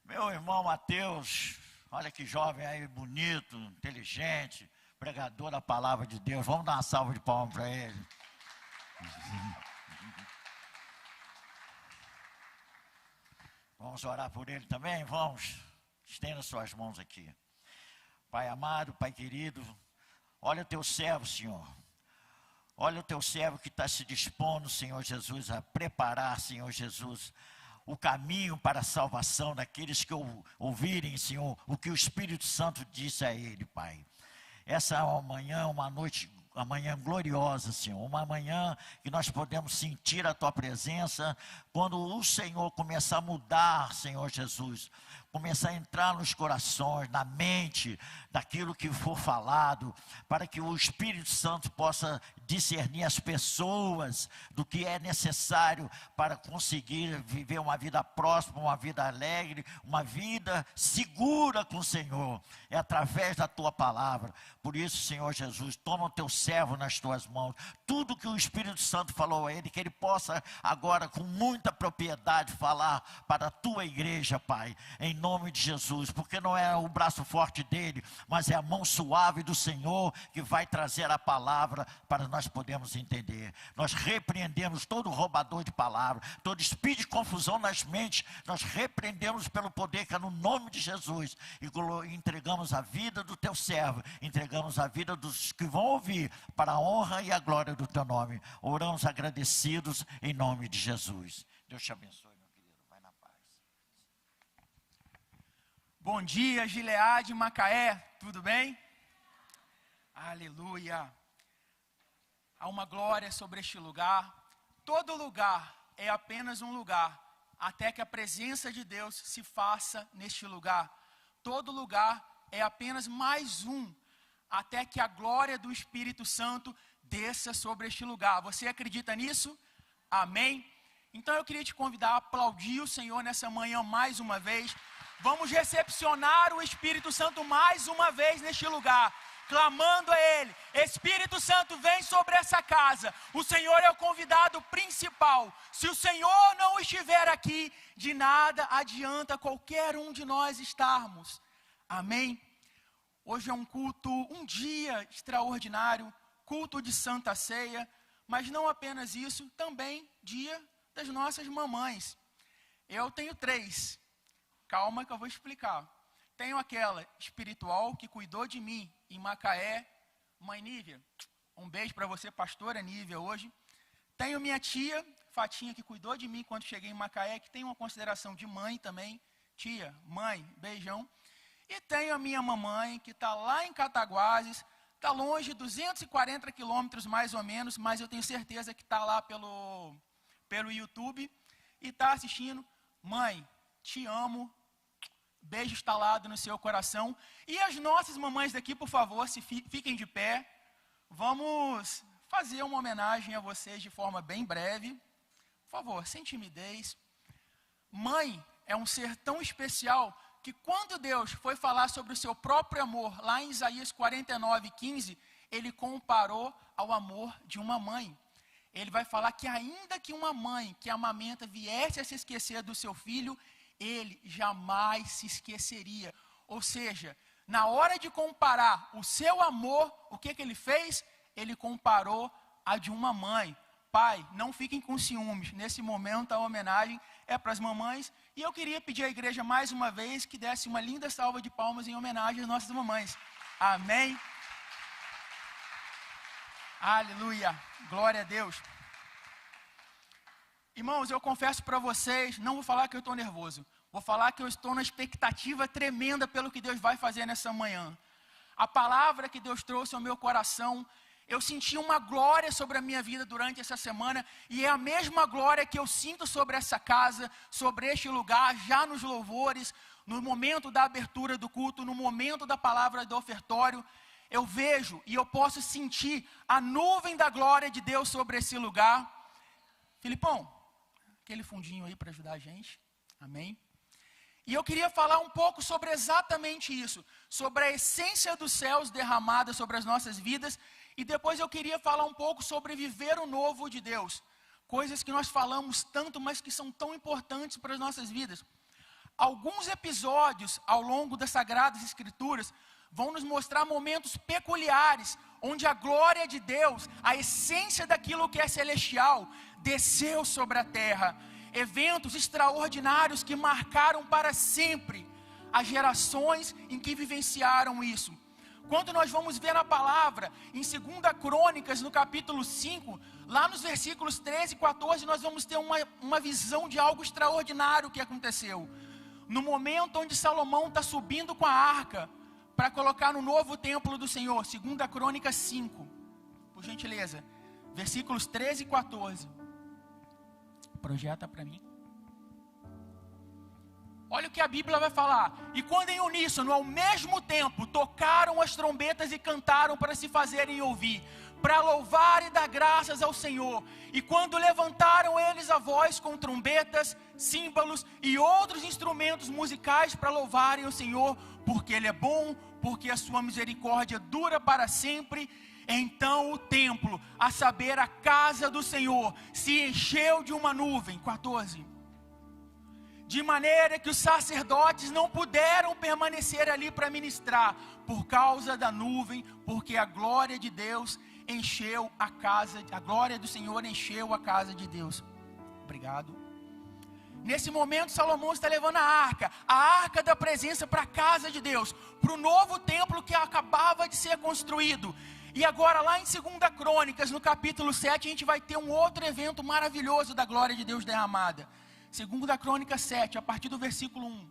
Meu irmão Mateus, olha que jovem aí, bonito, inteligente, pregador da palavra de Deus. Vamos dar uma salva de palmas para ele. Vamos orar por ele também? Vamos. Estenda suas mãos aqui. Pai amado, Pai querido, olha o teu servo, Senhor. Olha o teu servo que está se dispondo, Senhor Jesus, a preparar, Senhor Jesus, o caminho para a salvação daqueles que ouvirem, Senhor, o que o Espírito Santo disse a ele, Pai. Essa manhã, uma noite, uma manhã gloriosa, Senhor, uma manhã que nós podemos sentir a Tua presença, quando o Senhor começar a mudar, Senhor Jesus, começar a entrar nos corações, na mente, daquilo que for falado, para que o Espírito Santo possa discernir as pessoas do que é necessário para conseguir viver uma vida próspera, uma vida alegre, uma vida segura com o Senhor. É através da Tua palavra. Por isso, Senhor Jesus, toma o Teu servo nas Tuas mãos. Tudo que o Espírito Santo falou a ele, que ele possa agora com muita propriedade falar para a Tua igreja, Pai, em nome de Jesus, porque não é o braço forte dele, mas é a mão suave do Senhor que vai trazer a palavra para nós podermos entender. Nós repreendemos todo roubador de palavra, todo espírito de confusão nas mentes, nós repreendemos pelo poder que é no nome de Jesus, e entregamos a vida do Teu servo, entregamos a vida dos que vão ouvir, para a honra e a glória do Teu nome. Oramos agradecidos em nome de Jesus. Deus te abençoe, meu querido. Vai na paz. Bom dia, Gileade, Macaé, tudo bem? Aleluia. Há uma glória sobre este lugar. Todo lugar é apenas um lugar, até que a presença de Deus se faça neste lugar. Todo lugar é apenas mais um, até que a glória do Espírito Santo desça sobre este lugar. Você acredita nisso? Amém? Então eu queria te convidar a aplaudir o Senhor nessa manhã mais uma vez. Vamos recepcionar o Espírito Santo mais uma vez neste lugar, clamando a Ele. Espírito Santo, vem sobre essa casa. O Senhor é o convidado principal. Se o Senhor não estiver aqui, de nada adianta qualquer um de nós estarmos. Amém? Hoje é um culto, um dia extraordinário, culto de Santa Ceia, mas não apenas isso, também dia das nossas mamães. Eu tenho 3. Calma que eu vou explicar. Tenho aquela espiritual que cuidou de mim em Macaé, mãe Nívia. Um beijo para você, pastora Nívia, hoje. Tenho minha tia, Fatinha, que cuidou de mim quando cheguei em Macaé, que tem uma consideração de mãe também. Tia, mãe, beijão. E tenho a minha mamãe, que está lá em Cataguases, está longe, 240 quilômetros mais ou menos, mas eu tenho certeza que está lá pelo YouTube e está assistindo. Mãe, te amo. Beijo instalado no seu coração. E as nossas mamães daqui, por favor, fiquem de pé. Vamos fazer uma homenagem a vocês de forma bem breve. Por favor, sem timidez. Mãe é um ser tão especial que quando Deus foi falar sobre o seu próprio amor, lá em Isaías 49:15, Ele comparou ao amor de uma mãe. Ele vai falar que ainda que uma mãe que amamenta viesse a se esquecer do seu filho, Ele jamais se esqueceria. Ou seja, na hora de comparar o seu amor, o que Ele fez? Ele comparou a de uma mãe. Pai, não fiquem com ciúmes. Nesse momento a homenagem é para as mamães. E eu queria pedir à igreja mais uma vez que desse uma linda salva de palmas em homenagem às nossas mamães. Amém? Aleluia. Glória a Deus. Irmãos, eu confesso para vocês, não vou falar que eu estou nervoso. Vou falar que eu estou na expectativa tremenda pelo que Deus vai fazer nessa manhã. A palavra que Deus trouxe ao meu coração, eu senti uma glória sobre a minha vida durante essa semana, e é a mesma glória que eu sinto sobre essa casa, sobre este lugar, já nos louvores, no momento da abertura do culto, no momento da palavra do ofertório. Eu vejo e eu posso sentir a nuvem da glória de Deus sobre esse lugar. Filipão, aquele fundinho aí para ajudar a gente. Amém? E eu queria falar um pouco sobre exatamente isso, sobre a essência dos céus derramada sobre as nossas vidas, e depois eu queria falar um pouco sobre viver o novo de Deus, coisas que nós falamos tanto, mas que são tão importantes para as nossas vidas. alguns episódios ao longo das Sagradas Escrituras vão nos mostrar momentos peculiares, onde a glória de Deus, a essência daquilo que é celestial, desceu sobre a terra. Eventos extraordinários que marcaram para sempre as gerações em que vivenciaram isso. Quando nós vamos ver na palavra, em 2 Crônicas, no capítulo 5, lá nos versículos 13 e 14, nós vamos ter uma visão de algo extraordinário que aconteceu. No momento onde Salomão está subindo com a arca, para colocar no novo templo do Senhor, 2 Crônicas 5, por gentileza, versículos 13 e 14. Projeta para mim. Olha o que a Bíblia vai falar. E quando em uníssono, ao mesmo tempo, tocaram as trombetas e cantaram para se fazerem ouvir, para louvar e dar graças ao Senhor. E quando levantaram eles a voz com trombetas, símbolos e outros instrumentos musicais para louvarem o Senhor, porque Ele é bom, porque a sua misericórdia dura para sempre. Então o templo, a saber, a casa do Senhor, se encheu de uma nuvem. 14. De maneira que os sacerdotes não puderam permanecer ali para ministrar, por causa da nuvem, porque a glória de Deus encheu a casa, a glória do Senhor encheu a casa de Deus. Obrigado. Nesse momento, Salomão está levando a arca da presença para a casa de Deus, para o novo templo que acabava de ser construído. E agora, lá em 2 Crônicas, no capítulo 7, a gente vai ter um outro evento maravilhoso da glória de Deus derramada. 2 Crônicas 7, a partir do versículo 1.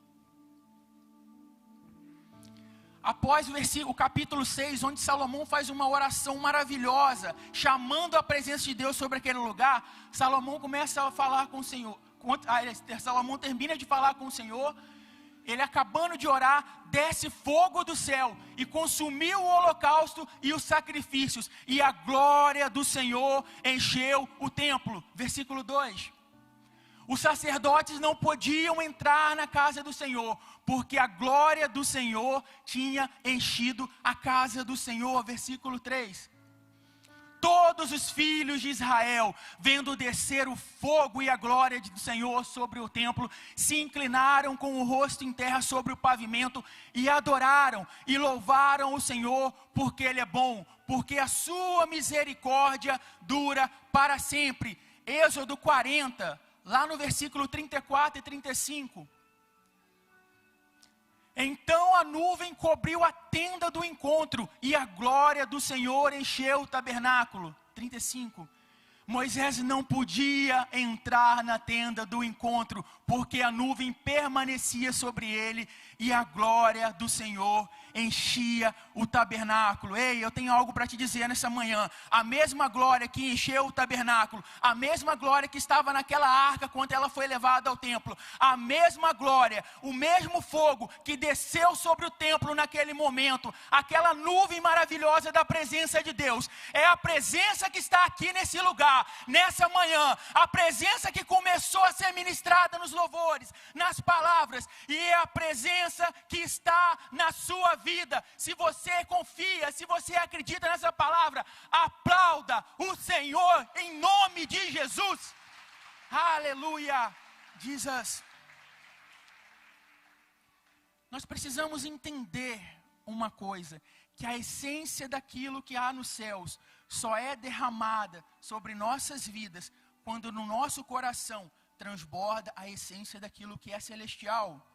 Após o capítulo 6, onde Salomão faz uma oração maravilhosa, chamando a presença de Deus sobre aquele lugar, Salomão começa a falar com o Senhor. Salomão termina de falar com o Senhor. Ele, acabando de orar, desce fogo do céu e consumiu o holocausto e os sacrifícios, e a glória do Senhor encheu o templo. Versículo 2. Os sacerdotes não podiam entrar na casa do Senhor, porque a glória do Senhor tinha enchido a casa do Senhor. Versículo 3. Todos os filhos de Israel, vendo descer o fogo e a glória do Senhor sobre o templo, se inclinaram com o rosto em terra sobre o pavimento e adoraram e louvaram o Senhor, porque Ele é bom, porque a sua misericórdia dura para sempre. Êxodo 40, lá no versículo 34 e 35. Então a nuvem cobriu a tenda do encontro e a glória do Senhor encheu o tabernáculo. 35. Moisés não podia entrar na tenda do encontro, porque a nuvem permanecia sobre ele e a glória do Senhor enchia o tabernáculo. Ei, eu tenho algo para te dizer nessa manhã. A mesma glória que encheu o tabernáculo, a mesma glória que estava naquela arca quando ela foi levada ao templo, a mesma glória, o mesmo fogo que desceu sobre o templo naquele momento, aquela nuvem maravilhosa da presença de Deus, é a presença que está aqui nesse lugar, nessa manhã, a presença que começou a ser ministrada nos louvores, nas palavras, e é a presença que está na sua vida. Se você confia, se você acredita nessa palavra, aplauda o Senhor em nome de Jesus. Aleluia, Jesus. Nós precisamos entender uma coisa, que a essência daquilo que há nos céus só é derramada sobre nossas vidas quando no nosso coração transborda a essência daquilo que é celestial.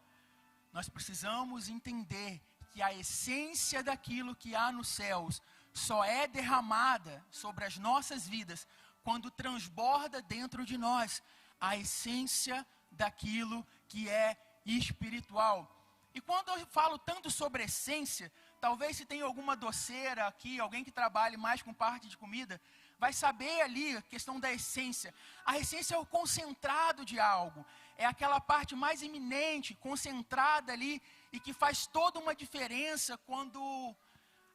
Nós precisamos entender que a essência daquilo que há nos céus só é derramada sobre as nossas vidas quando transborda dentro de nós a essência daquilo que é espiritual. E quando eu falo tanto sobre essência, talvez se tem alguma doceira aqui, alguém que trabalhe mais com parte de comida, vai saber ali a questão da essência. A essência é o concentrado de algo, é aquela parte mais iminente, concentrada ali, e que faz toda uma diferença quando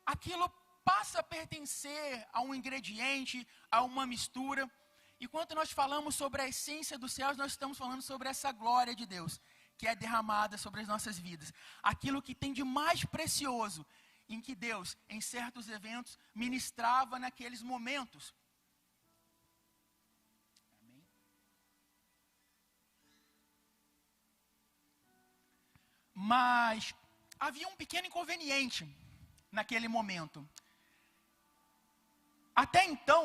aquilo passa a pertencer a um ingrediente, a uma mistura. E quando nós falamos sobre a essência dos céus, nós estamos falando sobre essa glória de Deus, que é derramada sobre as nossas vidas. Aquilo que tem de mais precioso, em que Deus, em certos eventos, ministrava naqueles momentos. Amém? Mas havia um pequeno inconveniente naquele momento. Até então,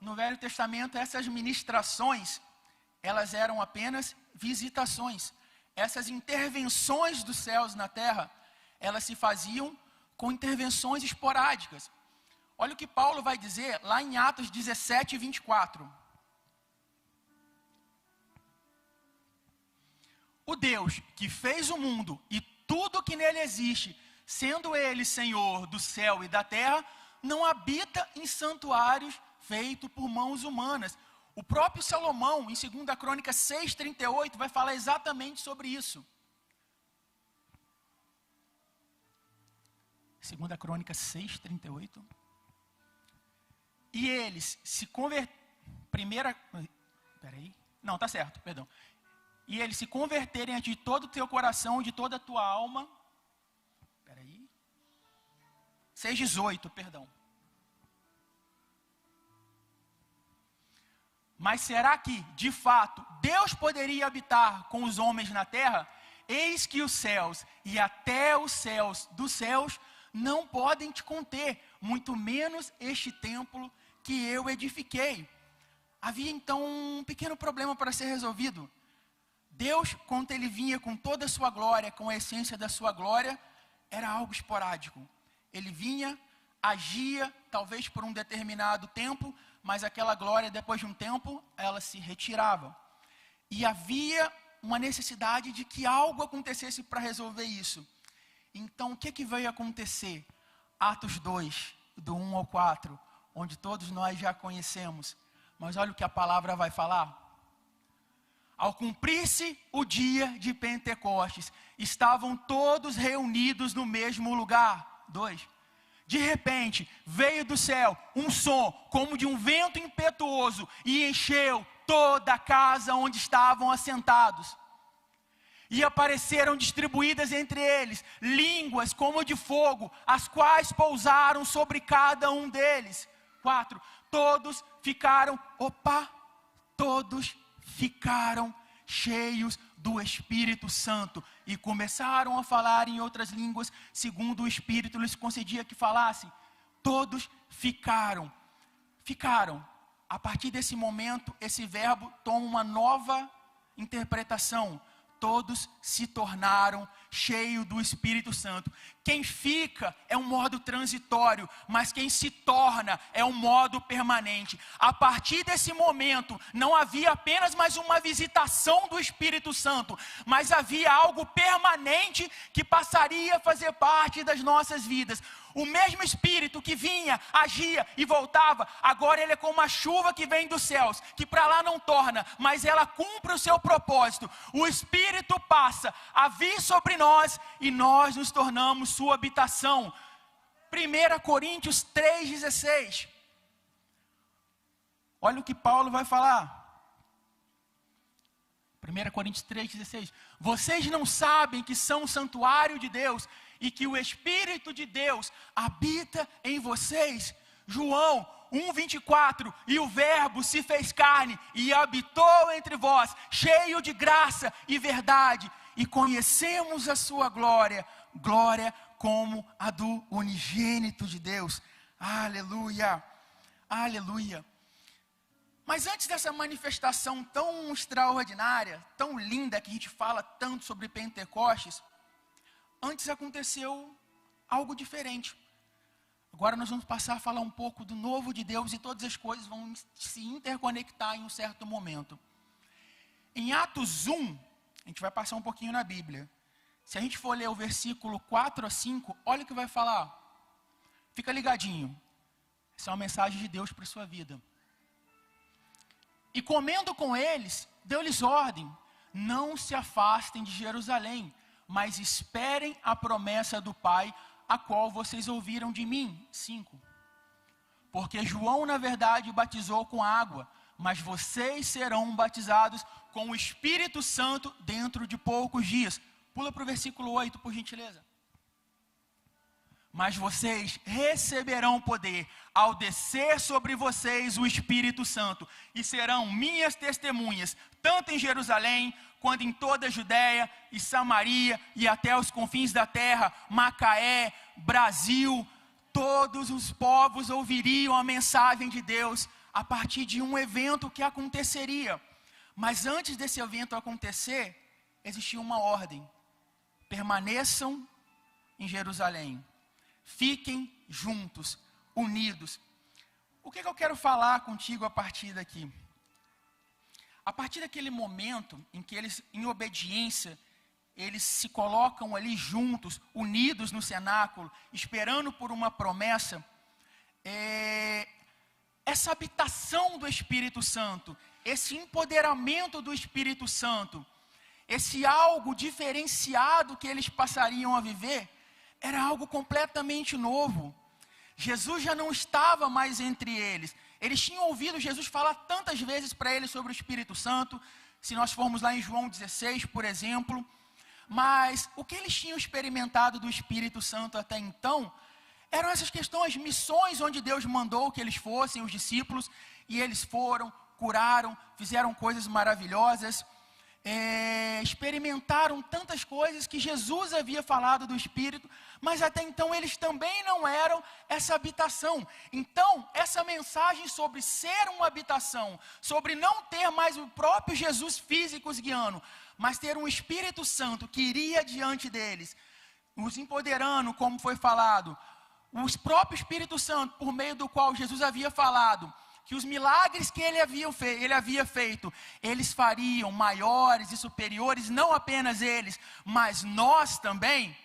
no Velho Testamento, essas ministrações, elas eram apenas visitações. Essas intervenções dos céus na terra, elas se faziam com intervenções esporádicas. Olha o que Paulo vai dizer lá em Atos 17, 24. O Deus que fez o mundo e tudo que nele existe, sendo ele Senhor do céu e da terra, não habita em santuários feitos por mãos humanas. O próprio Salomão, em 2 Crônicas 6:38, vai falar exatamente sobre isso. 2 Crônicas 6:38. E eles se converteram. E eles se converterem de todo o teu coração, de toda a tua alma. 6:18, perdão. Mas será que, de fato, Deus poderia habitar com os homens na terra? Eis que os céus e até os céus dos céus não podem te conter, muito menos este templo que eu edifiquei. Havia então um pequeno problema para ser resolvido. Deus, quando ele vinha com toda a sua glória, com a essência da sua glória, era algo esporádico. Ele vinha, agia, talvez por um determinado tempo, mas aquela glória, depois de um tempo, ela se retirava. E havia uma necessidade de que algo acontecesse para resolver isso. Então, o que veio acontecer? Atos 2, do 1 ao 4, onde todos nós já conhecemos. Mas olha o que a palavra vai falar. Ao cumprir-se o dia de Pentecostes, estavam todos reunidos no mesmo lugar. 2. De repente, veio do céu um som como de um vento impetuoso e encheu toda a casa onde estavam assentados. E apareceram distribuídas entre eles línguas como de fogo, as quais pousaram sobre cada um deles. 4. Todos ficaram cheios do Espírito Santo e começaram a falar em outras línguas, segundo o Espírito lhes concedia que falassem. Todos ficaram. A partir desse momento, esse verbo toma uma nova interpretação. Todos se tornaram cheios do Espírito Santo. Quem fica é um modo transitório, mas quem se torna é um modo permanente. A partir desse momento, não havia apenas mais uma visitação do Espírito Santo, mas havia algo permanente que passaria a fazer parte das nossas vidas. O mesmo Espírito que vinha, agia e voltava, agora ele é como a chuva que vem dos céus, que para lá não torna, mas ela cumpre o seu propósito. O Espírito passa a vir sobre nós e nós nos tornamos sua habitação. 1 Coríntios 3,16. Olha o que Paulo vai falar. 1 Coríntios 3,16. Vocês não sabem que são um santuário de Deus e que o Espírito de Deus habita em vocês? João 1,24. E o Verbo se fez carne e habitou entre vós, cheio de graça e verdade. E conhecemos a sua glória, glória como a do unigênito de Deus. Aleluia, aleluia. Mas antes dessa manifestação tão extraordinária, tão linda, que a gente fala tanto sobre Pentecostes, antes aconteceu algo diferente. Agora nós vamos passar a falar um pouco do novo de Deus e todas as coisas vão se interconectar em um certo momento. Em Atos 1, a gente vai passar um pouquinho na Bíblia. Se a gente for ler o versículo 4 a 5, olha o que vai falar. Fica ligadinho. Essa é uma mensagem de Deus para a sua vida. E comendo com eles, deu-lhes ordem: não se afastem de Jerusalém, mas esperem a promessa do Pai, a qual vocês ouviram de mim. 5. Porque João, na verdade, batizou com água, mas vocês serão batizados com o Espírito Santo dentro de poucos dias. Pula para o versículo 8, por gentileza. mas vocês receberão poder ao descer sobre vocês o Espírito Santo, e serão minhas testemunhas, tanto em Jerusalém, quanto em toda a Judéia e Samaria, e até os confins da terra, Macaé, Brasil. Todos os povos ouviriam a mensagem de Deus a partir de um evento que aconteceria. Mas antes desse evento acontecer, existia uma ordem: permaneçam em Jerusalém, fiquem juntos, unidos. O que eu quero falar contigo a partir daqui? A partir daquele momento em que eles, em obediência, eles se colocam ali juntos, unidos no cenáculo, esperando por uma promessa, essa habitação do Espírito Santo, esse empoderamento do Espírito Santo, esse algo diferenciado que eles passariam a viver, era algo completamente novo. Jesus já não estava mais entre eles. Eles tinham ouvido Jesus falar tantas vezes para eles sobre o Espírito Santo, se nós formos lá em João 16, por exemplo. Mas o que eles tinham experimentado do Espírito Santo até então, eram essas questões, missões onde Deus mandou que eles fossem, os discípulos, e eles foram, curaram, fizeram coisas maravilhosas, experimentaram tantas coisas que Jesus havia falado do Espírito, mas até então eles também não eram essa habitação. Então, essa mensagem sobre ser uma habitação, sobre não ter mais o próprio Jesus físico os guiando, mas ter um Espírito Santo que iria diante deles, os empoderando, como foi falado, o próprio Espírito Santo, por meio do qual Jesus havia falado, que os milagres que ele havia feito, eles fariam maiores e superiores, não apenas eles, mas nós também,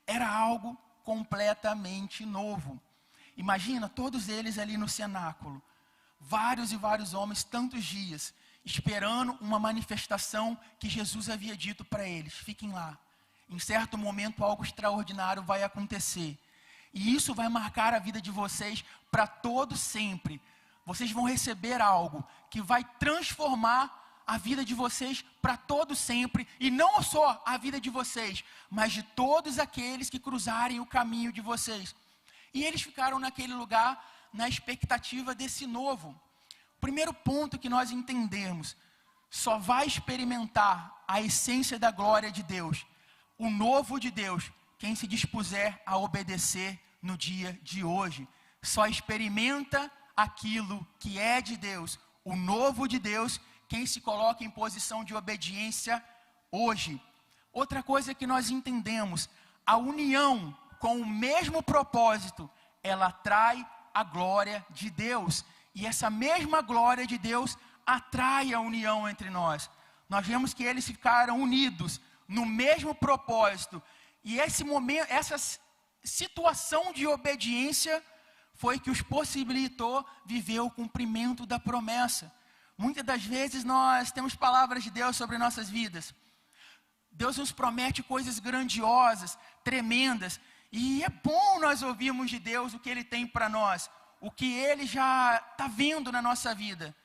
era algo completamente novo. Imagina todos eles ali no cenáculo, vários e vários homens, tantos dias, esperando uma manifestação que Jesus havia dito para eles: fiquem lá, em certo momento algo extraordinário vai acontecer, e isso vai marcar a vida de vocês para todo sempre. Vocês vão receber algo que vai transformar a vida de vocês para todo sempre. E não só a vida de vocês, mas de todos aqueles que cruzarem o caminho de vocês. E eles ficaram naquele lugar, na expectativa desse novo. Primeiro ponto que nós entendemos: só vai experimentar a essência da glória de Deus, o novo de Deus, quem se dispuser a obedecer no dia de hoje. Só experimenta aquilo que é de Deus, o novo de Deus, quem se coloca em posição de obediência hoje. Outra coisa que nós entendemos: a união com o mesmo propósito, ela atrai a glória de Deus, e essa mesma glória de Deus atrai a união entre nós. Nós vemos que eles ficaram unidos no mesmo propósito, e esse momento, essa situação de obediência foi que os possibilitou viver o cumprimento da promessa. Muitas das vezes nós temos palavras de Deus sobre nossas vidas. Deus nos promete coisas grandiosas, tremendas, e é bom nós ouvirmos de Deus o que Ele tem para nós, o que Ele já está vendo na nossa vida.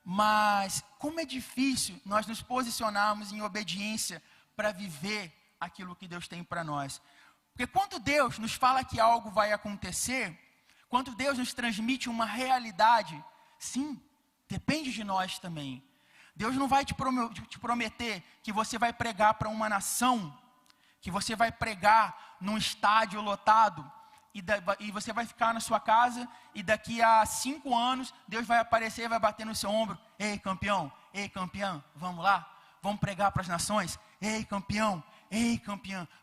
Mas como é difícil nós nos posicionarmos em obediência para viver aquilo que Deus tem para nós. Porque quando Deus nos fala que algo vai acontecer, quando Deus nos transmite uma realidade, sim, depende de nós também. Deus não vai te prometer que você vai pregar para uma nação, que você vai pregar num estádio lotado, e você vai ficar na sua casa, e daqui a 5 anos, Deus vai aparecer e vai bater no seu ombro: ei campeão, vamos lá, vamos pregar para as nações, ei campeão,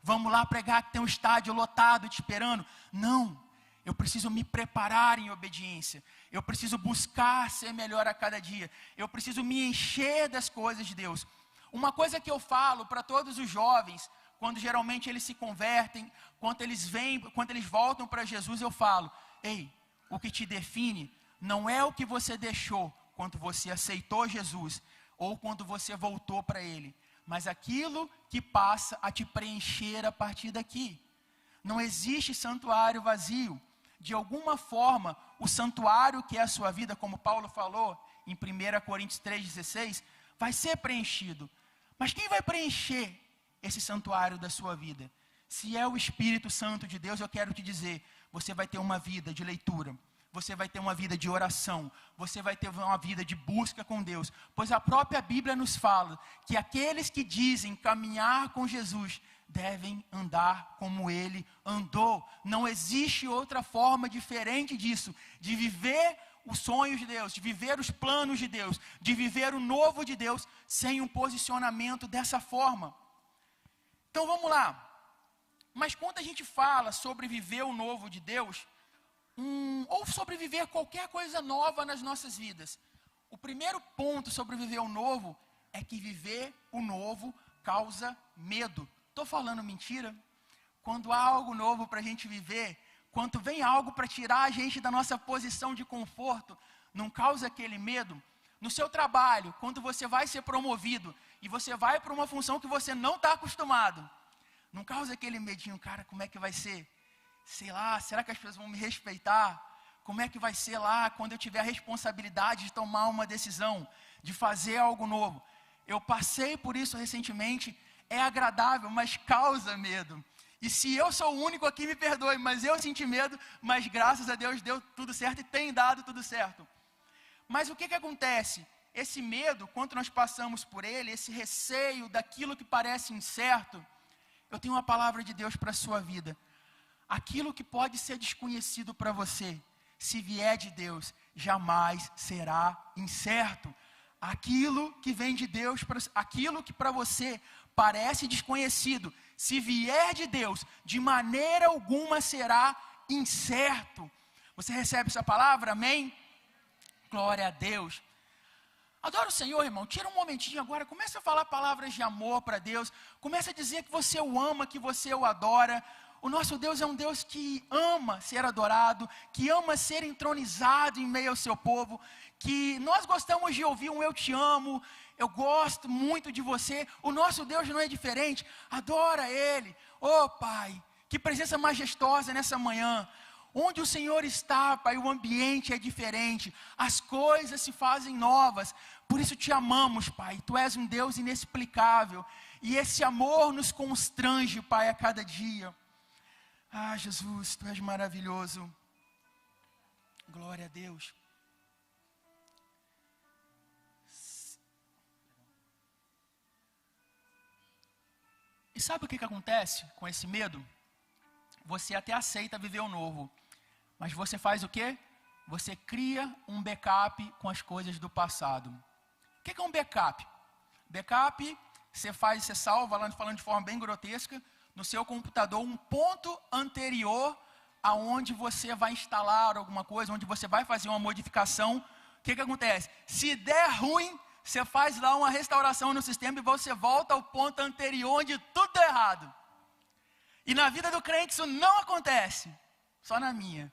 vamos lá pregar que tem um estádio lotado te esperando. Não. Eu preciso me preparar em obediência. Eu preciso buscar ser melhor a cada dia. Eu preciso me encher das coisas de Deus. Uma coisa que eu falo para todos os jovens, quando geralmente eles se convertem, quando eles voltam para Jesus, eu falo: ei, o que te define não é o que você deixou quando você aceitou Jesus, ou quando você voltou para Ele, mas aquilo que passa a te preencher a partir daqui. Não existe santuário vazio. De alguma forma, o santuário que é a sua vida, como Paulo falou em 1 Coríntios 3,16, vai ser preenchido. Mas quem vai preencher esse santuário da sua vida? Se é o Espírito Santo de Deus, eu quero te dizer, você vai ter uma vida de leitura, você vai ter uma vida de oração, você vai ter uma vida de busca com Deus, pois a própria Bíblia nos fala que aqueles que dizem caminhar com Jesus devem andar como Ele andou. Não existe outra forma diferente disso, de viver os sonhos de Deus, de viver os planos de Deus, de viver o novo de Deus, sem um posicionamento dessa forma. Então vamos lá. Mas quando a gente fala sobre viver o novo de Deus, ou sobre viver qualquer coisa nova nas nossas vidas, o primeiro ponto sobre viver o novo é que viver o novo causa medo. Estou falando mentira? Quando há algo novo para a gente viver, quando vem algo para tirar a gente da nossa posição de conforto, não causa aquele medo? No seu trabalho, quando você vai ser promovido e você vai para uma função que você não está acostumado, não causa aquele medinho, cara, como é que vai ser? Sei lá, será que as pessoas vão me respeitar? Como é que vai ser lá quando eu tiver a responsabilidade de tomar uma decisão, de fazer algo novo? Eu passei por isso recentemente, é agradável, mas causa medo. E se eu sou o único aqui, me perdoe, mas eu senti medo, mas graças a Deus deu tudo certo e tem dado tudo certo. Mas o que acontece? Esse medo, quando nós passamos por ele, esse receio daquilo que parece incerto, eu tenho uma palavra de Deus para a sua vida. Aquilo que pode ser desconhecido para você, se vier de Deus, jamais será incerto. Aquilo que vem de Deus, aquilo que para você parece desconhecido, se vier de Deus, de maneira alguma será incerto. Você recebe essa palavra? Amém? Glória a Deus. Adora o Senhor, irmão. Tira um momentinho agora, comece a falar palavras de amor para Deus. Comece a dizer que você o ama, que você o adora. O nosso Deus é um Deus que ama ser adorado, que ama ser entronizado em meio ao seu povo, que nós gostamos de ouvir um eu te amo, eu gosto muito de você. O nosso Deus não é diferente. Adora Ele. Oh Pai, que presença majestosa nessa manhã. Onde o Senhor está, Pai, o ambiente é diferente, as coisas se fazem novas, por isso te amamos, Pai, Tu és um Deus inexplicável, e esse amor nos constrange, Pai, a cada dia. Ah, Jesus, Tu és maravilhoso, glória a Deus. E sabe o que acontece com esse medo? Você até aceita viver o novo, mas você faz o quê? Você cria um backup com as coisas do passado. O que é um backup? Backup, você salva, lá falando de forma bem grotesca, no seu computador um ponto anterior aonde você vai instalar alguma coisa, onde você vai fazer uma modificação. O que acontece? Se der ruim, você faz lá uma restauração no sistema e você volta ao ponto anterior onde tudo está errado. E na vida do crente isso não acontece, só na minha.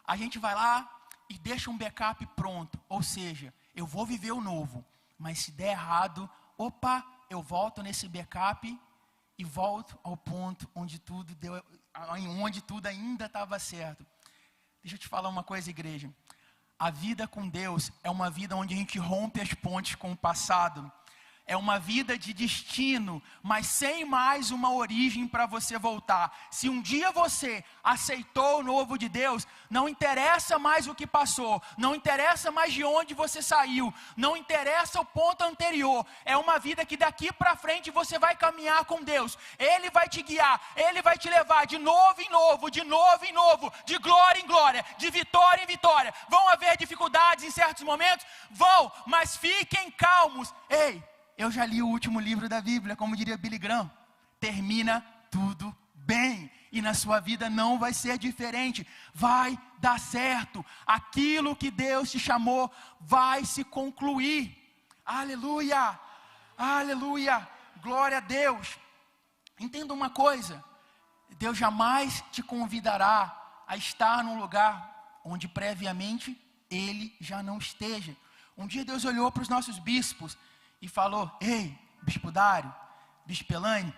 A gente vai lá e deixa um backup pronto, ou seja, eu vou viver o novo, mas se der errado, eu volto nesse backup e volto ao ponto onde tudo ainda estava certo. Deixa eu te falar uma coisa, igreja. A vida com Deus é uma vida onde a gente rompe as pontes com o passado. É uma vida de destino, mas sem mais uma origem para você voltar. Se um dia você aceitou o novo de Deus, não interessa mais o que passou, não interessa mais de onde você saiu, não interessa o ponto anterior. É uma vida que daqui para frente você vai caminhar com Deus. Ele vai te guiar, Ele vai te levar de novo em novo, de novo em novo, de glória em glória, de vitória em vitória. Vão haver dificuldades em certos momentos? Vão, mas fiquem calmos. Ei! Eu já li o último livro da Bíblia, como diria Billy Graham. Termina tudo bem. E na sua vida não vai ser diferente. Vai dar certo. Aquilo que Deus te chamou vai se concluir. Aleluia. Aleluia. Glória a Deus. Entenda uma coisa. Deus jamais te convidará a estar num lugar onde previamente Ele já não esteja. Um dia Deus olhou para os nossos bispos e falou: ei, Bispo Dário, Bispo Elaine,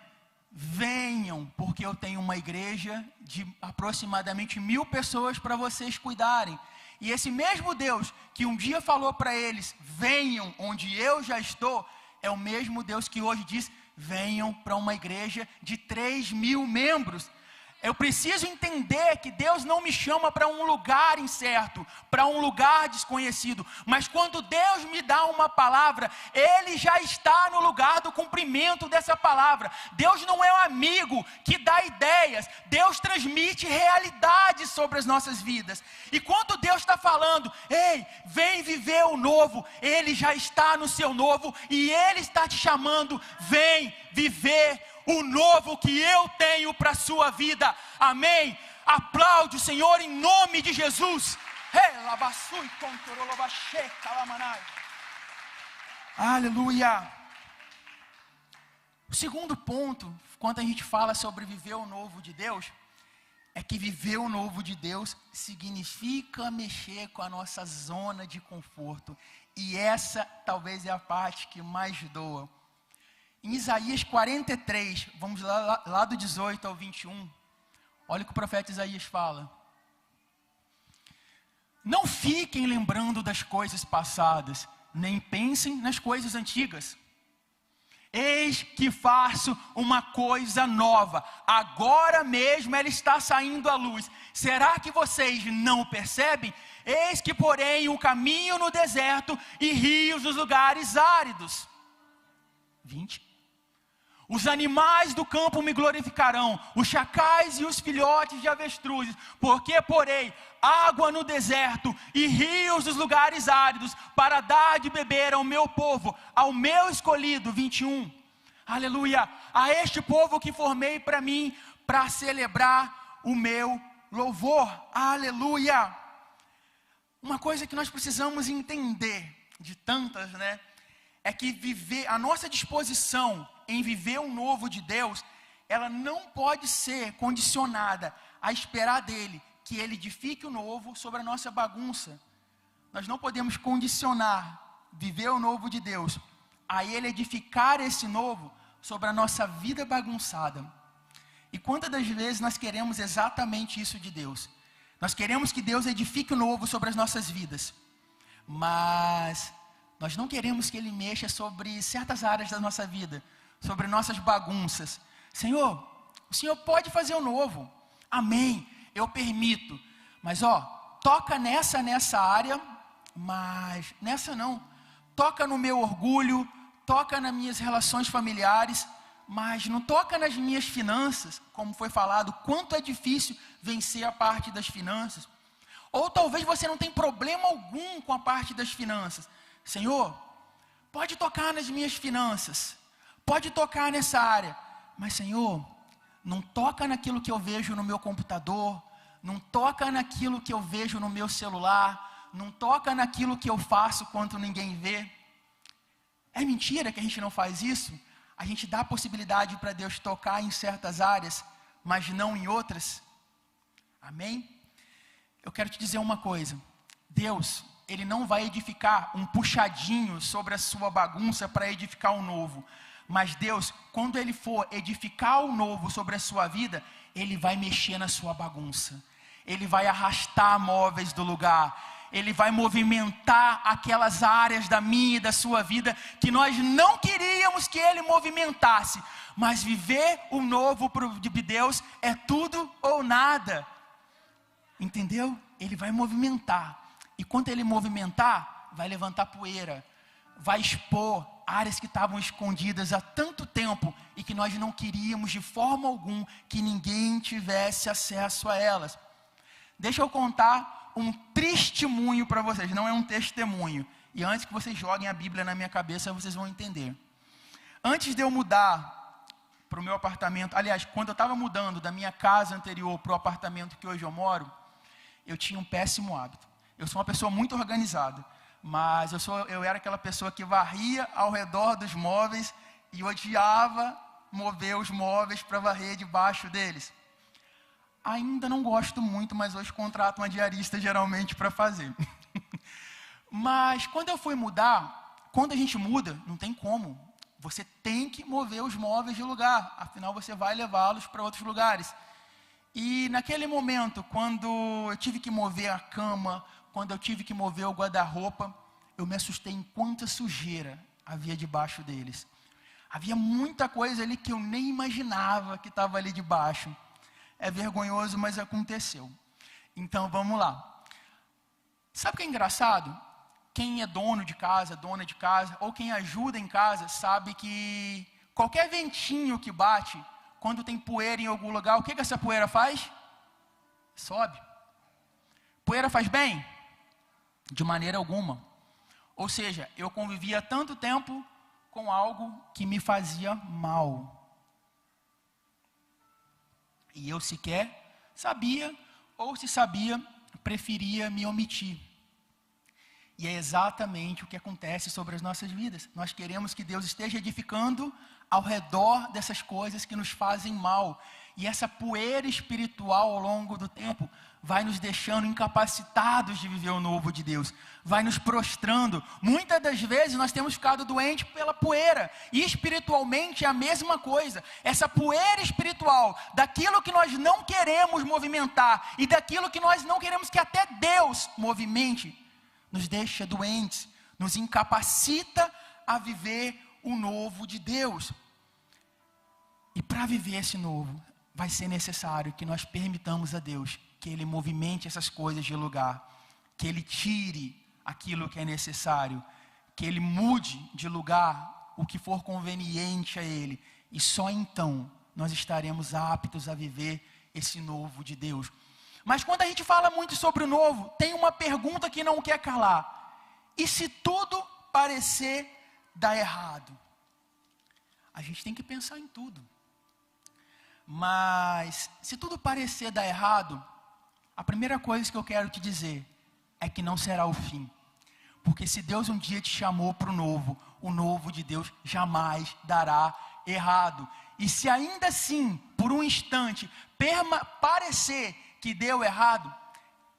venham, porque eu tenho uma igreja de aproximadamente 1000 pessoas para vocês cuidarem. E esse mesmo Deus que um dia falou para eles: venham onde eu já estou, é o mesmo Deus que hoje diz: venham para uma igreja de 3.000 membros. Eu preciso entender que Deus não me chama para um lugar incerto, para um lugar desconhecido. Mas quando Deus me dá uma palavra, Ele já está no lugar do cumprimento dessa palavra. Deus não é um amigo que dá ideias. Deus transmite realidades sobre as nossas vidas. E quando Deus está falando, ei, vem viver o novo, Ele já está no seu novo e Ele está te chamando, vem viver o novo que eu tenho para a sua vida. Amém? Aplaude o Senhor em nome de Jesus. Aleluia. O segundo ponto, quando a gente fala sobre viver o novo de Deus, é que viver o novo de Deus significa mexer com a nossa zona de conforto. E essa talvez é a parte que mais doa. Em Isaías 43, vamos lá do 18 ao 21, olha o que o profeta Isaías fala. Não fiquem lembrando das coisas passadas, nem pensem nas coisas antigas. Eis que faço uma coisa nova, agora mesmo ela está saindo à luz. Será que vocês não percebem? Eis que porém um caminho no deserto e rios nos lugares áridos. 20. Os animais do campo me glorificarão, os chacais e os filhotes de avestruzes, porque porei água no deserto e rios nos lugares áridos, para dar de beber ao meu povo, ao meu escolhido. 21. Aleluia. A este povo que formei para mim, para celebrar o meu louvor. Aleluia. Uma coisa que nós precisamos entender, de tantas, né? É que viver, a nossa disposição em viver o novo de Deus, ela não pode ser condicionada a esperar dele que ele edifique o novo sobre a nossa bagunça. Nós não podemos condicionar viver o novo de Deus a ele edificar esse novo sobre a nossa vida bagunçada. E quantas das vezes nós queremos exatamente isso de Deus? Nós queremos que Deus edifique o novo sobre as nossas vidas, mas nós não queremos que Ele mexa sobre certas áreas da nossa vida, sobre nossas bagunças. Senhor, o Senhor pode fazer o novo. Amém, eu permito. Mas toca nessa área, mas nessa não. Toca no meu orgulho, toca nas minhas relações familiares, mas não toca nas minhas finanças, como foi falado, quanto é difícil vencer a parte das finanças. Ou talvez você não tenha problema algum com a parte das finanças. Senhor, pode tocar nas minhas finanças, pode tocar nessa área, mas Senhor, não toca naquilo que eu vejo no meu computador, não toca naquilo que eu vejo no meu celular, não toca naquilo que eu faço quando ninguém vê. É mentira que a gente não faz isso? A gente dá a possibilidade para Deus tocar em certas áreas, mas não em outras. Amém? Eu quero te dizer uma coisa, Deus, Ele não vai edificar um puxadinho sobre a sua bagunça para edificar o novo. Mas Deus, quando Ele for edificar o novo sobre a sua vida, Ele vai mexer na sua bagunça. Ele vai arrastar móveis do lugar. Ele vai movimentar aquelas áreas da minha e da sua vida que nós não queríamos que Ele movimentasse. Mas viver o novo de Deus é tudo ou nada. Entendeu? Ele vai movimentar. E quando Ele movimentar, vai levantar poeira, vai expor áreas que estavam escondidas há tanto tempo e que nós não queríamos de forma alguma que ninguém tivesse acesso a elas. Deixa eu contar um testemunho para vocês, não é um testemunho. E antes que vocês joguem a Bíblia na minha cabeça, vocês vão entender. Antes de eu mudar para o meu apartamento, aliás, quando eu estava mudando da minha casa anterior para o apartamento que hoje eu moro, eu tinha um péssimo hábito. Eu sou uma pessoa muito organizada, mas eu era aquela pessoa que varria ao redor dos móveis e odiava mover os móveis para varrer debaixo deles. Ainda não gosto muito, mas hoje contrato uma diarista geralmente para fazer. Mas quando eu fui mudar, quando a gente muda, não tem como. Você tem que mover os móveis de lugar, afinal você vai levá-los para outros lugares. E naquele momento, quando eu tive que mover a cama, quando eu tive que mover o guarda-roupa, eu me assustei em quanta sujeira havia debaixo deles. Havia muita coisa ali que eu nem imaginava que estava ali debaixo. É vergonhoso, mas aconteceu. Então vamos lá. Sabe o que é engraçado? Quem é dono de casa, dona de casa, ou quem ajuda em casa, sabe que qualquer ventinho que bate, quando tem poeira em algum lugar, o que essa poeira faz? Sobe. Poeira faz bem? De maneira alguma. Ou seja, eu convivia tanto tempo com algo que me fazia mal. E eu sequer sabia, ou se sabia, preferia me omitir. E é exatamente o que acontece sobre as nossas vidas. Nós queremos que Deus esteja edificando ao redor dessas coisas que nos fazem mal. E essa poeira espiritual ao longo do tempo vai nos deixando incapacitados de viver o novo de Deus. Vai nos prostrando. Muitas das vezes nós temos ficado doentes pela poeira. E espiritualmente é a mesma coisa. Essa poeira espiritual, daquilo que nós não queremos movimentar e daquilo que nós não queremos que até Deus movimente, nos deixa doentes, nos incapacita a viver o novo de Deus. E para viver esse novo, vai ser necessário que nós permitamos a Deus que Ele movimente essas coisas de lugar, que Ele tire aquilo que é necessário, que Ele mude de lugar o que for conveniente a Ele, e só então nós estaremos aptos a viver esse novo de Deus. Mas quando a gente fala muito sobre o novo, tem uma pergunta que não quer calar. E se tudo parecer dar errado? A gente tem que pensar em tudo. Mas se tudo parecer dar errado, a primeira coisa que eu quero te dizer é que não será o fim. Porque se Deus um dia te chamou para o novo de Deus jamais dará errado. E se ainda assim, por um instante, parecer que deu errado,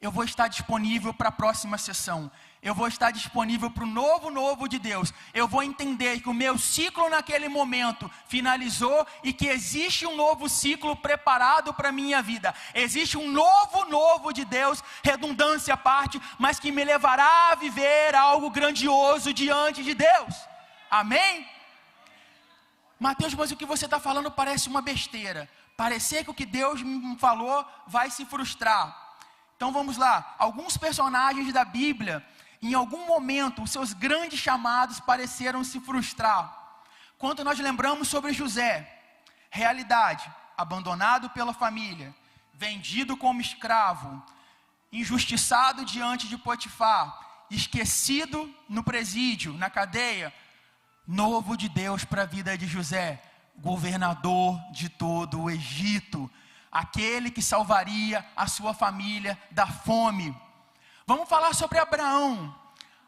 eu vou estar disponível para a próxima sessão. Eu vou estar disponível para o novo de Deus. Eu vou entender que o meu ciclo naquele momento finalizou e que existe um novo ciclo preparado para a minha vida. Existe um novo de Deus, redundância à parte, mas que me levará a viver algo grandioso diante de Deus. Amém? Mateus, mas o que você está falando parece uma besteira. Parecer que o que Deus me falou vai se frustrar. Então vamos lá. Alguns personagens da Bíblia, em algum momento, os seus grandes chamados pareceram se frustrar. Quando nós lembramos sobre José, realidade, abandonado pela família, vendido como escravo, injustiçado diante de Potifar, esquecido no presídio, na cadeia, novo de Deus para a vida de José, governador de todo o Egito, aquele que salvaria a sua família da fome. Vamos falar sobre Abraão.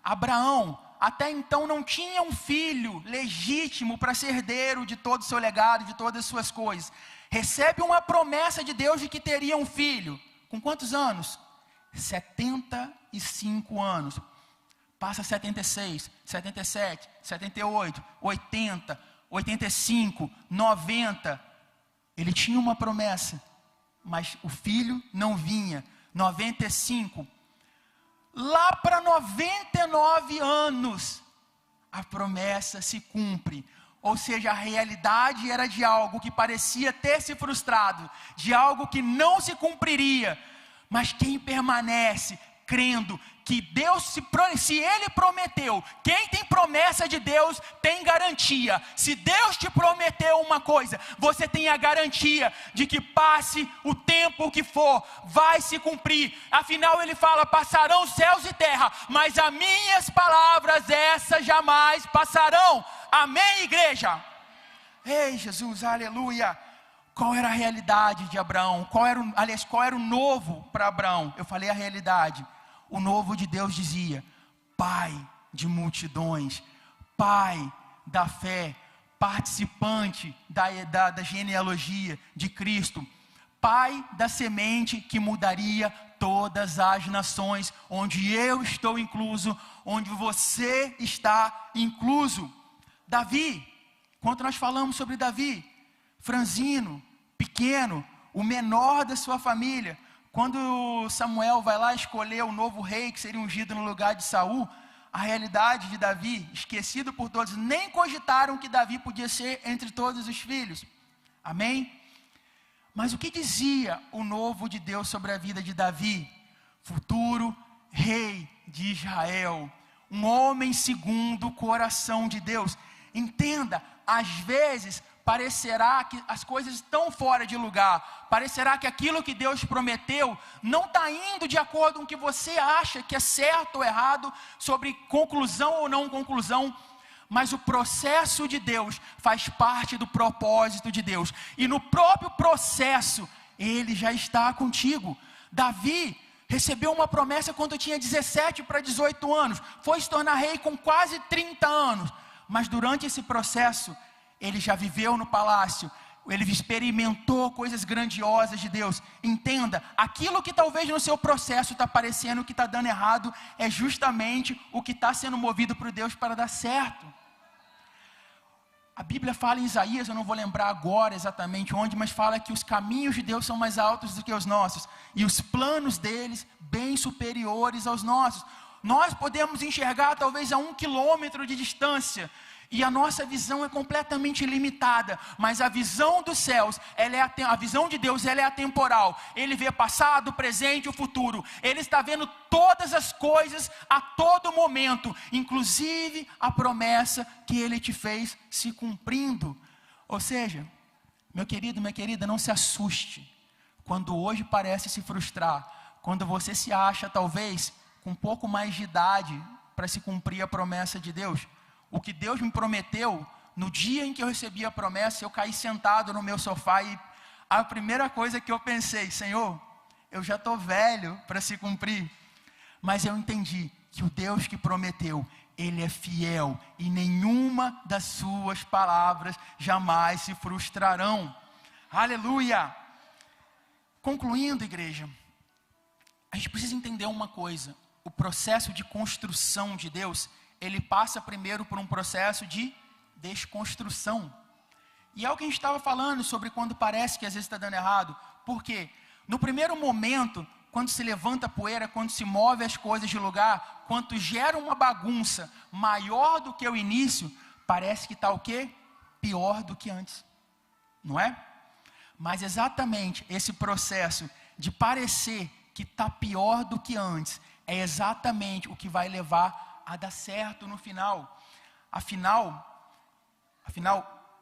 Abraão até então não tinha um filho legítimo para ser herdeiro de todo o seu legado, de todas as suas coisas. Recebe uma promessa de Deus de que teria um filho. Com quantos anos? 75 anos. Passa 76, 77, 78, 80, 85, 90. Ele tinha uma promessa, mas o filho não vinha. 95. Lá para 99 anos, a promessa se cumpre. Ou seja, a realidade era de algo que parecia ter se frustrado, de algo que não se cumpriria. Mas quem permanece crendo que Deus, se Ele prometeu, quem tem promessa de Deus tem garantia. Se Deus te prometeu uma coisa, você tem a garantia de que passe o tempo que for, vai se cumprir. Afinal Ele fala, passarão céus e terra, mas as minhas palavras, essas jamais passarão. Amém, igreja? Ei, Jesus, aleluia. Qual era a realidade de Abraão? Qual era o novo para Abraão? Eu falei a realidade. O novo de Deus dizia, pai de multidões, pai da fé, participante da genealogia de Cristo, pai da semente que mudaria todas as nações, onde eu estou incluso, onde você está incluso. Davi, quando nós falamos sobre Davi, franzino, pequeno, o menor da sua família, quando Samuel vai lá escolher o novo rei que seria ungido no lugar de Saul, a realidade de Davi, esquecido por todos, nem cogitaram que Davi podia ser entre todos os filhos. Amém? Mas o que dizia o novo de Deus sobre a vida de Davi? Futuro rei de Israel, um homem segundo o coração de Deus. Entenda, às vezes parecerá que as coisas estão fora de lugar, parecerá que aquilo que Deus prometeu não está indo de acordo com o que você acha que é certo ou errado, sobre conclusão ou não conclusão, mas o processo de Deus faz parte do propósito de Deus, e no próprio processo, Ele já está contigo. Davi recebeu uma promessa quando tinha 17 para 18 anos, foi se tornar rei com quase 30 anos, mas durante esse processo, ele já viveu no palácio, ele experimentou coisas grandiosas de Deus. Entenda, aquilo que talvez no seu processo está parecendo que está dando errado, é justamente o que está sendo movido por Deus para dar certo. A Bíblia fala em Isaías, eu não vou lembrar agora exatamente onde, mas fala que os caminhos de Deus são mais altos do que os nossos, e os planos deles bem superiores aos nossos. Nós podemos enxergar talvez a 1 quilômetro de distância, e a nossa visão é completamente limitada, mas a visão dos céus, a visão de Deus, ela é atemporal. Ele vê passado, presente e o futuro. Ele está vendo todas as coisas a todo momento, inclusive a promessa que Ele te fez se cumprindo. Ou seja, meu querido, minha querida, não se assuste quando hoje parece se frustrar, quando você se acha talvez com um pouco mais de idade para se cumprir a promessa de Deus. O que Deus me prometeu, no dia em que eu recebi a promessa, eu caí sentado no meu sofá e a primeira coisa que eu pensei, Senhor, eu já estou velho para se cumprir. Mas eu entendi que o Deus que prometeu, Ele é fiel e nenhuma das suas palavras jamais se frustrarão. Aleluia! Concluindo, igreja, a gente precisa entender uma coisa, o processo de construção de Deus, ele passa primeiro por um processo de desconstrução. E é o que a gente estava falando sobre quando parece que às vezes está dando errado. Por quê? No primeiro momento, quando se levanta a poeira, quando se move as coisas de lugar, quando gera uma bagunça maior do que o início, parece que está o quê? Pior do que antes. Não é? Mas exatamente esse processo de parecer que está pior do que antes, é exatamente o que vai levar a dar certo no final. Afinal,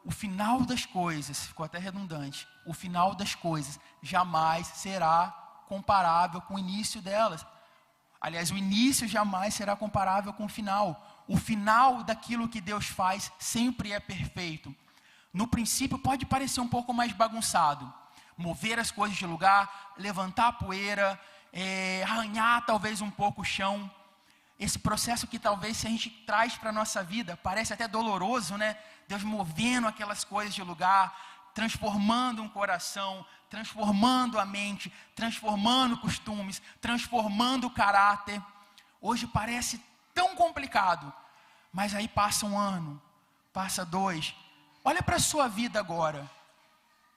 o final das coisas, ficou até redundante, o final das coisas jamais será comparável com o início delas. Aliás, o início jamais será comparável com o final. O final daquilo que Deus faz sempre é perfeito. No princípio pode parecer um pouco mais bagunçado, mover as coisas de lugar, levantar a poeira, arranhar talvez um pouco o chão. Esse processo que talvez se a gente traz para a nossa vida, parece até doloroso, né? Deus movendo aquelas coisas de lugar, transformando um coração, transformando a mente, transformando costumes, transformando o caráter. Hoje parece tão complicado, mas aí passa um ano, passa 2. Olha para a sua vida agora.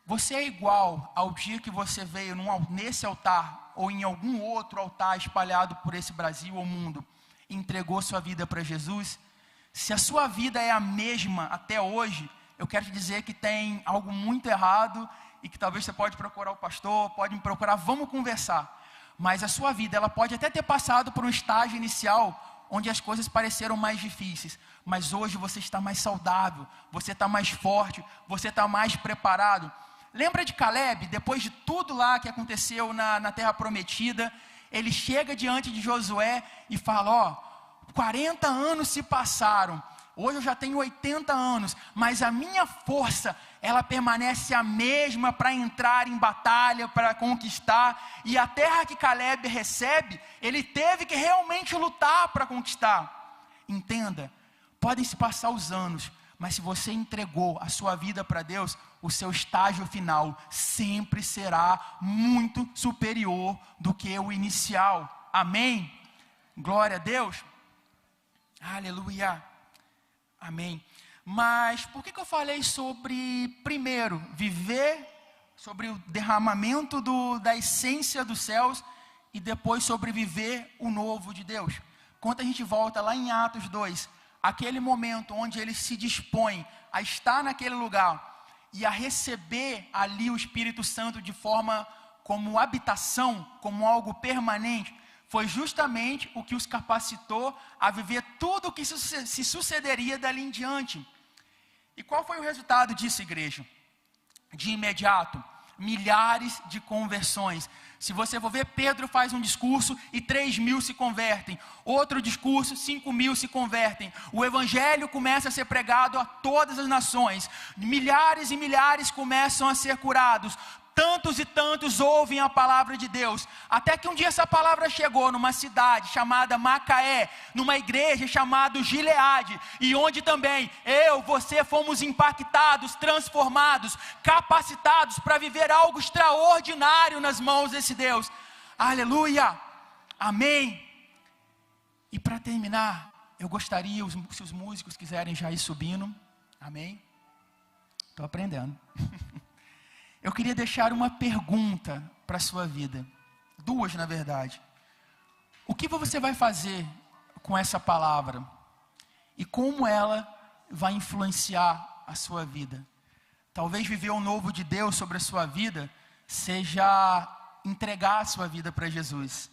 Você é igual ao dia que você veio nesse altar, ou em algum outro altar espalhado por esse Brasil ou mundo, entregou sua vida para Jesus? Se a sua vida é a mesma até hoje, eu quero te dizer que tem algo muito errado e que talvez você pode procurar o pastor, pode me procurar, vamos conversar. Mas a sua vida, ela pode até ter passado por um estágio inicial onde as coisas pareceram mais difíceis, mas hoje você está mais saudável, você está mais forte, você está mais preparado. Lembra de Caleb, depois de tudo lá que aconteceu na Terra Prometida, ele chega diante de Josué e fala, 40 anos se passaram, hoje eu já tenho 80 anos, mas a minha força, ela permanece a mesma para entrar em batalha, para conquistar, e a terra que Caleb recebe, ele teve que realmente lutar para conquistar. Entenda, podem se passar os anos, mas se você entregou a sua vida para Deus, o seu estágio final sempre será muito superior do que o inicial. Amém? Glória a Deus. Aleluia. Amém. Mas por que eu falei sobre, primeiro, viver, sobre o derramamento da essência dos céus, e depois sobre viver o novo de Deus? quando a gente volta lá em Atos 2, aquele momento onde ele se dispõe a estar naquele lugar e a receber ali o Espírito Santo de forma como habitação, como algo permanente, foi justamente o que os capacitou a viver tudo o que se sucederia dali em diante. E qual foi o resultado disso, igreja? De imediato, milhares de conversões. Se você for ver, Pedro faz um discurso e 3.000 se convertem. Outro discurso, 5.000 se convertem. O evangelho começa a ser pregado a todas as nações. Milhares e milhares começam a ser curados. Tantos e tantos ouvem a palavra de Deus, até que um dia essa palavra chegou numa cidade chamada Macaé, numa igreja chamada Gileade, e onde também você fomos impactados, transformados, capacitados para viver algo extraordinário nas mãos desse Deus. Aleluia, amém. E para terminar, eu gostaria, se os músicos quiserem já ir subindo, amém, estou aprendendo. Eu queria deixar uma pergunta para a sua vida. Duas, na verdade. O que você vai fazer com essa palavra? E como ela vai influenciar a sua vida? Talvez viver o novo de Deus sobre a sua vida seja entregar a sua vida para Jesus.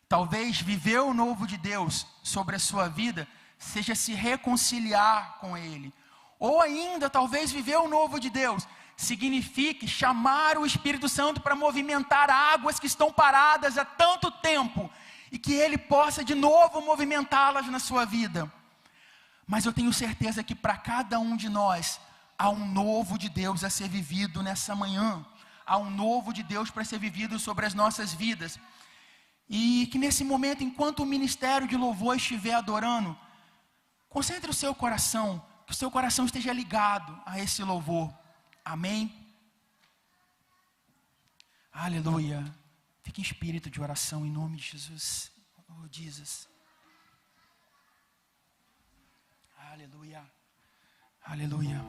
Talvez viver o novo de Deus sobre a sua vida seja se reconciliar com Ele. Ou ainda, talvez viver o novo de Deus signifique chamar o Espírito Santo para movimentar águas que estão paradas há tanto tempo e que Ele possa de novo movimentá-las na sua vida. Mas eu tenho certeza que para cada um de nós há um novo de Deus a ser vivido nessa manhã. Há um novo de Deus para ser vivido sobre as nossas vidas. E que nesse momento, enquanto o ministério de louvor estiver adorando, concentre o seu coração, que o seu coração esteja ligado a esse louvor. Amém? Aleluia. Fique em espírito de oração em nome de Jesus. Oh, Jesus. Aleluia. Aleluia.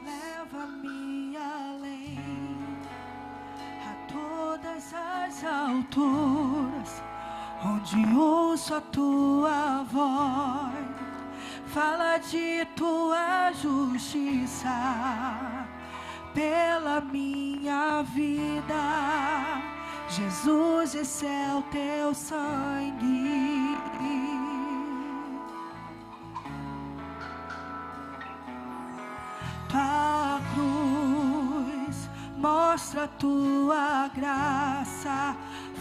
Leva-me além a todas as alturas, onde ouço a tua voz, fala de tua justiça pela minha vida. Jesus, esse é o teu sangue. Tua cruz mostra a tua graça,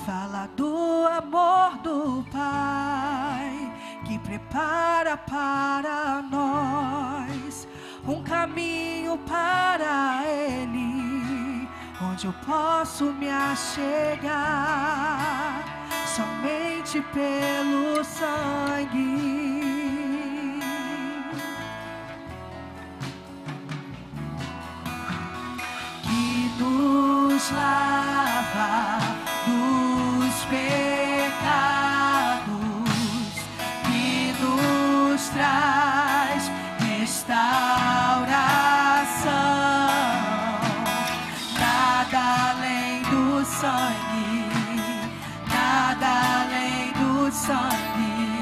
fala do amor do Pai, que prepara para nós um caminho para Ele, onde eu posso me achegar somente pelo sangue. Nos lava dos pecados, que nos traz restauração. Nada além do sangue, nada além do sangue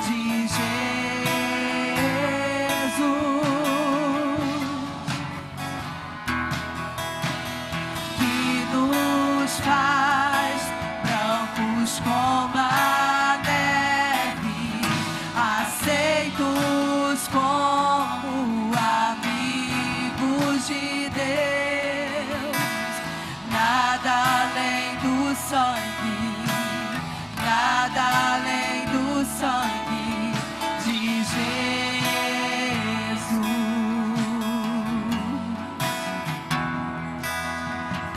de Jesus. Faz brancos como a neve, aceitos como amigos de Deus. Nada além do sangue, nada além do sangue de Jesus.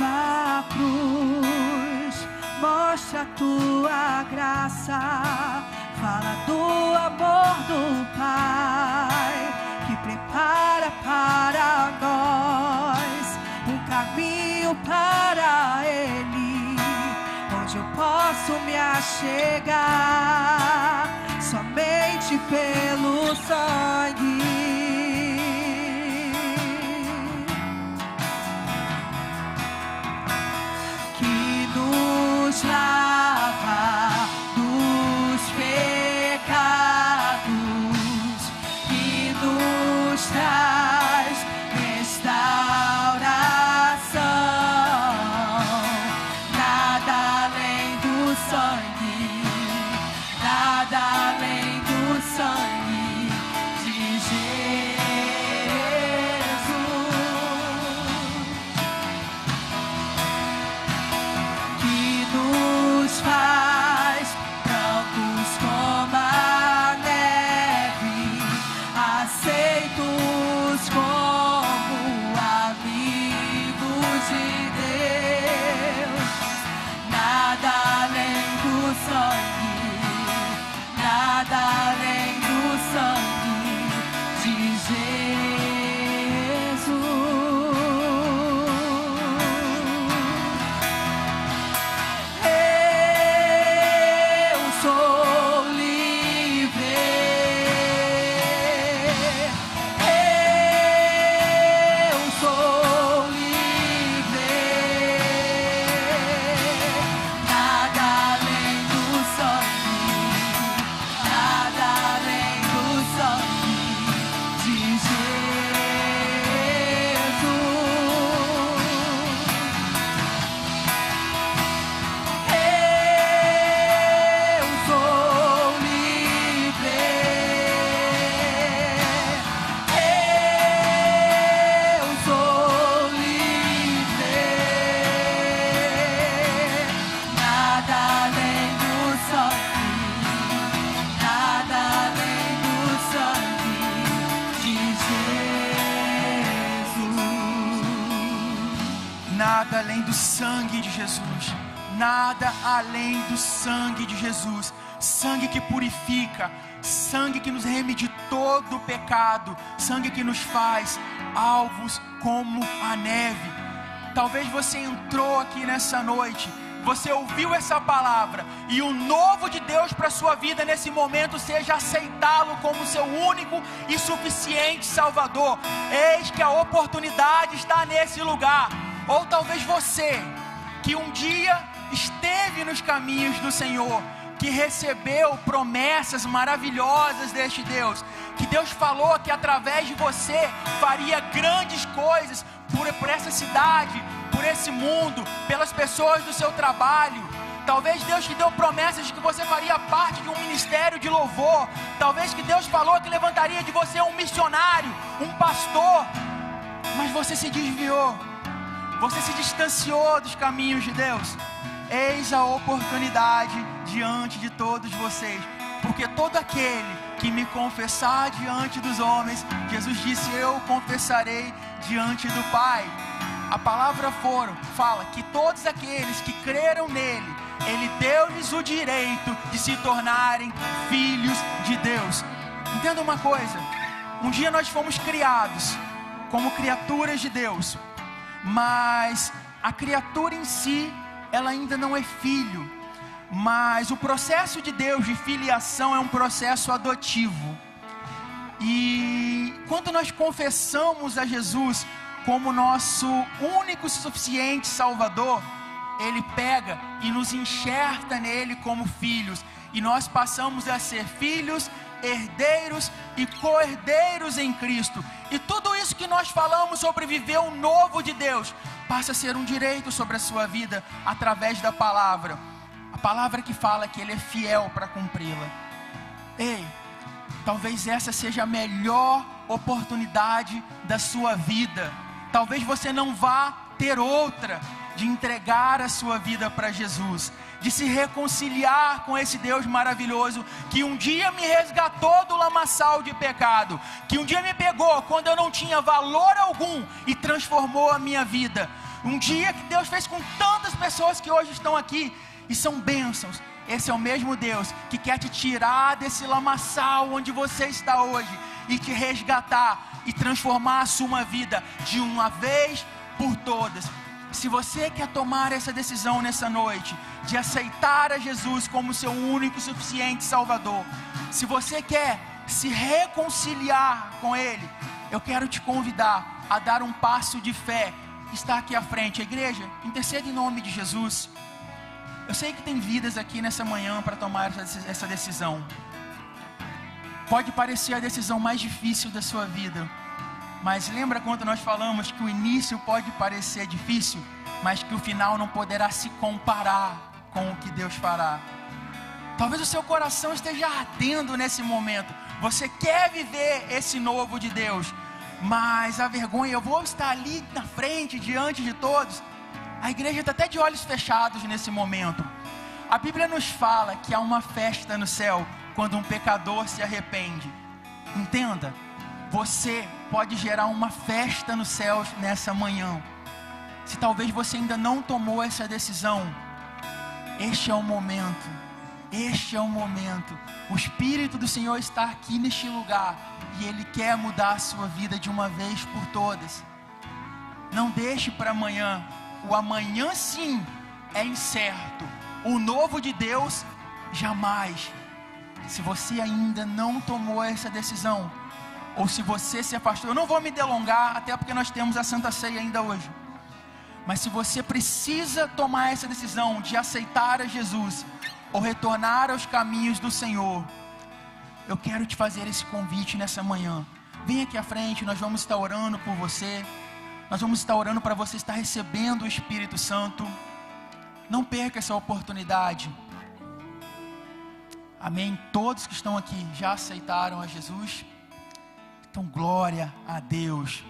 A cruz mostra a tua graça, fala do amor do Pai, que prepara para nós um caminho para Ele, onde eu posso me achegar somente pelo sangue que nos lava dos pecados, que nos traz restauração. Nada além do sangue, nada além do sangue de Jesus, que nos faz brancos como a neve, aceitos como amigos de Deus. Nada além do sangue, nada além do sangue de Jesus. Eu sou livre. Eu sou livre. Nada além do sangue, nada além do sangue de Jesus. Eu sou livre. Eu sou livre. Nada além do sangue, nada além do sangue de Jesus. Nada além do sangue de Jesus. Nada além do sangue de Jesus. Sangue que purifica, sangue que nos reme de todo pecado, sangue que nos faz alvos como a neve. Talvez você entrou aqui nessa noite, você ouviu essa palavra e o novo de Deus para a sua vida nesse momento seja aceitá-lo como seu único e suficiente Salvador. Eis que a oportunidade está nesse lugar. Ou talvez você que um dia esteve nos caminhos do Senhor, que recebeu promessas maravilhosas deste Deus, que Deus falou que através de você faria grandes coisas por essa cidade, por esse mundo, pelas pessoas do seu trabalho. Talvez Deus te deu promessas de que você faria parte de um ministério de louvor. Talvez que Deus falou que levantaria de você um missionário, um pastor, mas você se desviou, você se distanciou dos caminhos de Deus. Eis a oportunidade diante de todos vocês, porque todo aquele que me confessar diante dos homens, Jesus disse, eu confessarei diante do Pai. A palavra fala que todos aqueles que creram nele, ele deu-lhes o direito de se tornarem filhos de Deus. Entenda uma coisa, um dia nós fomos criados como criaturas de Deus, mas a criatura em si, ela ainda não é filho. Mas o processo de Deus de filiação é um processo adotivo. E quando nós confessamos a Jesus como nosso único e suficiente Salvador, Ele pega e nos enxerta nele como filhos. E nós passamos a ser filhos, herdeiros e co-herdeiros em Cristo. E tudo isso que nós falamos sobre viver o novo de Deus passa a ser um direito sobre a sua vida através da palavra. A palavra que fala que Ele é fiel para cumpri-la. Ei, talvez essa seja a melhor oportunidade da sua vida. Talvez você não vá ter outra de entregar a sua vida para Jesus, de se reconciliar com esse Deus maravilhoso que um dia me resgatou do lamaçal de pecado, que um dia me pegou quando eu não tinha valor algum e transformou a minha vida. Um dia que Deus fez com tantas pessoas que hoje estão aqui e são bênçãos. Esse é o mesmo Deus que quer te tirar desse lamaçal onde você está hoje e te resgatar e transformar a sua vida de uma vez por todas. Se você quer tomar essa decisão nessa noite, de aceitar a Jesus como seu único e suficiente Salvador, se você quer se reconciliar com Ele, eu quero te convidar a dar um passo de fé, está aqui à frente. A igreja, intercede em nome de Jesus. Eu sei que tem vidas aqui nessa manhã para tomar essa decisão. Pode parecer a decisão mais difícil da sua vida, mas lembra quando nós falamos que o início pode parecer difícil, mas que o final não poderá se comparar com o que Deus fará. Talvez o seu coração esteja ardendo nesse momento. Você quer viver esse novo de Deus, mas a vergonha, eu vou estar ali na frente, diante de todos. A igreja está até de olhos fechados nesse momento. A Bíblia nos fala que há uma festa no céu quando um pecador se arrepende. Entenda, você pode gerar uma festa nos céus nessa manhã. Se talvez você ainda não tomou essa decisão, este é o momento. Este é o momento. O Espírito do Senhor está aqui neste lugar e Ele quer mudar a sua vida de uma vez por todas. Não deixe para amanhã. O amanhã sim é incerto. O novo de Deus jamais. Se você ainda não tomou essa decisão, ou se você se afastou, eu não vou me delongar, até porque nós temos a Santa Ceia ainda hoje. Mas se você precisa tomar essa decisão de aceitar a Jesus, ou retornar aos caminhos do Senhor, eu quero te fazer esse convite nessa manhã. Vem aqui à frente, nós vamos estar orando por você. Nós vamos estar orando para você estar recebendo o Espírito Santo. Não perca essa oportunidade. Amém? Todos que estão aqui já aceitaram a Jesus? Então glória a Deus.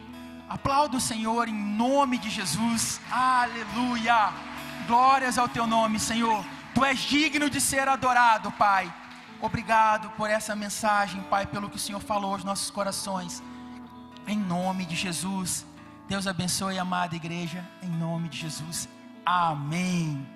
Aplauda o Senhor em nome de Jesus. Aleluia. Glórias ao teu nome, Senhor. Tu és digno de ser adorado, Pai. Obrigado por essa mensagem, Pai, pelo que o Senhor falou aos nossos corações. Em nome de Jesus. Deus abençoe a amada igreja. Em nome de Jesus. Amém.